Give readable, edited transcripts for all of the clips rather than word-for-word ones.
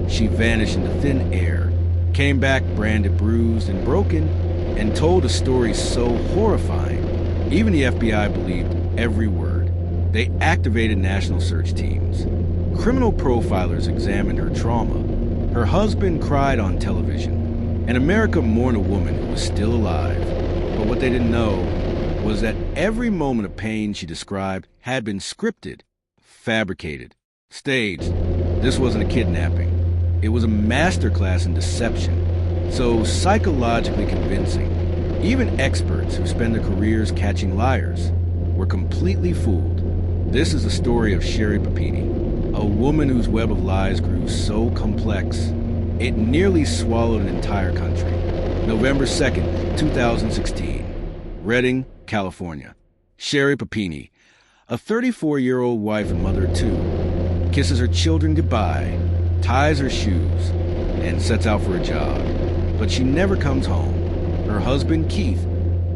She vanished into thin air, came back branded bruised and broken, and told a story so horrifying, even the FBI believed every word. They activated national search teams. Criminal profilers examined her trauma. Her husband cried on television, and America mourned a woman who was still alive. But what they didn't know was that every moment of pain she described had been scripted, fabricated, staged. This wasn't a kidnapping. It was a masterclass in deception, so psychologically convincing. Even experts who spend their careers catching liars were completely fooled. This is the story of Sherri Papini, a woman whose web of lies grew so complex, it nearly swallowed an entire country. November 2nd, 2016, Redding, California. Sherri Papini, a 34-year-old wife and mother of two, kisses her children goodbye, ties her shoes, and sets out for a jog. But she never comes home. Her husband, Keith,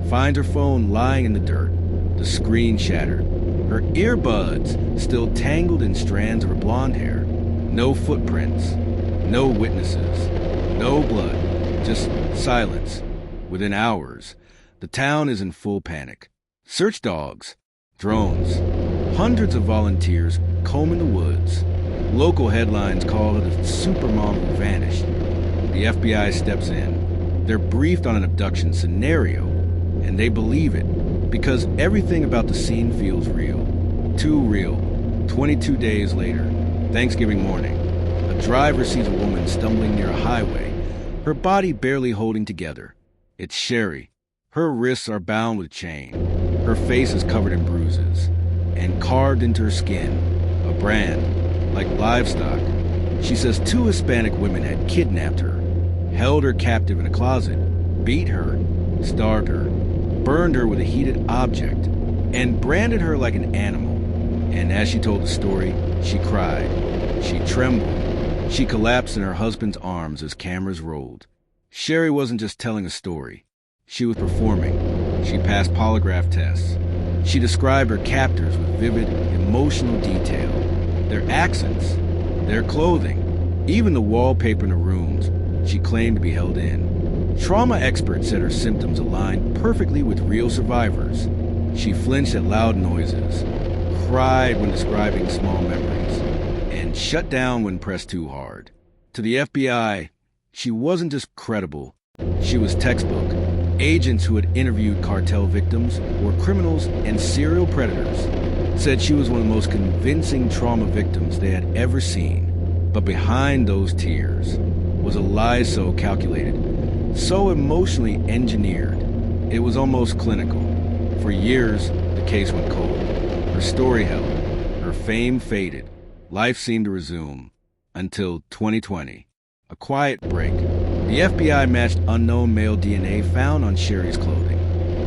finds her phone lying in the dirt, the screen shattered, her earbuds still tangled in strands of her blonde hair. No footprints, no witnesses, no blood, just silence. Within hours, the town is in full panic. Search dogs, drones, hundreds of volunteers combing the woods. Local headlines call her the supermom who vanished. The FBI steps in. They're briefed on an abduction scenario, and they believe it because everything about the scene feels real. Too real. 22 days later, Thanksgiving morning, a driver sees a woman stumbling near a highway, her body barely holding together. It's Sherri. Her wrists are bound with chain. Her face is covered in bruises, and carved into her skin, a brand, like livestock. She says two Hispanic women had kidnapped her, held her captive in a closet, beat her, starved her, burned her with a heated object, and branded her like an animal. And as she told the story, she cried, she trembled, she collapsed in her husband's arms as cameras rolled. Sherri wasn't just telling a story. She was performing. She passed polygraph tests. She described her captors with vivid, emotional detail. Their accents, their clothing, even the wallpaper in the rooms she claimed to be held in. Trauma experts said her symptoms aligned perfectly with real survivors. She flinched at loud noises, cried when describing small memories, and shut down when pressed too hard. To the FBI, she wasn't just credible, she was textbook. Agents who had interviewed cartel victims, or criminals and serial predators, said she was one of the most convincing trauma victims they had ever seen. But behind those tears was a lie so calculated, so emotionally engineered, it was almost clinical. For years, the case went cold. Her story held. Her fame faded. Life seemed to resume. Until 2020. A quiet break. The FBI matched unknown male DNA found on Sherri's clothing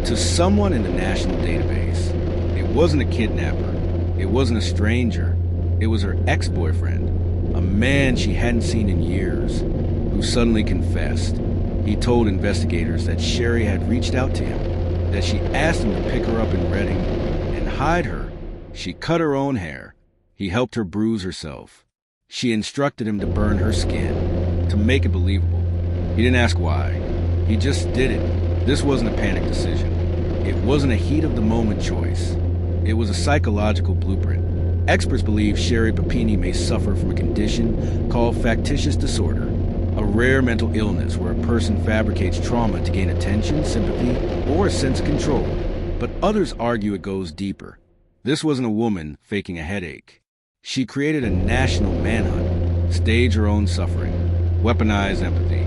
to someone in the national database. It wasn't a kidnapper. It wasn't a stranger. It was her ex-boyfriend, a man she hadn't seen in years, who suddenly confessed. He told investigators that Sherri had reached out to him, that she asked him to pick her up in Redding and hide her. She cut her own hair. He helped her bruise herself. She instructed him to burn her skin, to make it believable. He didn't ask why. He just did it. This wasn't a panic decision. It wasn't a heat-of-the-moment choice. It was a psychological blueprint. Experts believe Sherri Papini may suffer from a condition called factitious disorder, a rare mental illness where a person fabricates trauma to gain attention, sympathy, or a sense of control. But others argue it goes deeper. This wasn't a woman faking a headache. She created a national manhunt, staged her own suffering, weaponized empathy.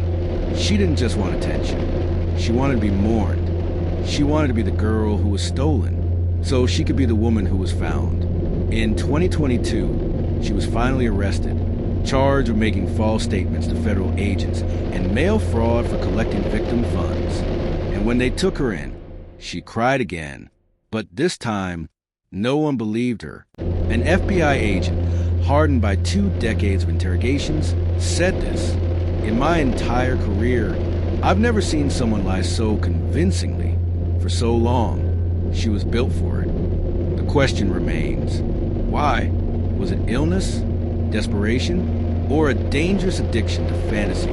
She didn't just want attention. She wanted to be mourned. She wanted to be the girl who was stolen, so she could be the woman who was found. In 2022, she was finally arrested, charged with making false statements to federal agents and mail fraud for collecting victim funds. And when they took her in, she cried again. But this time, no one believed her. An FBI agent, hardened by 2 decades of interrogations, said this: "In my entire career, I've never seen someone lie so convincingly for so long. She was built for it." The question remains, why? Was it illness? Desperation? or a dangerous addiction to fantasy,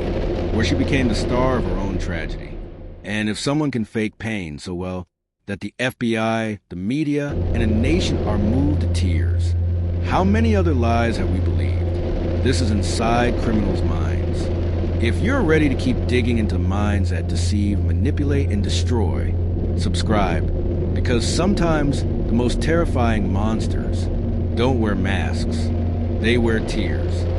where she became the star of her own tragedy. And if someone can fake pain so well that the FBI, the media, and a nation are moved to tears, how many other lies have we believed? This is Inside Criminals' Minds. If you're ready to keep digging into minds that deceive, manipulate, and destroy, subscribe, because sometimes the most terrifying monsters don't wear masks, they wear tears.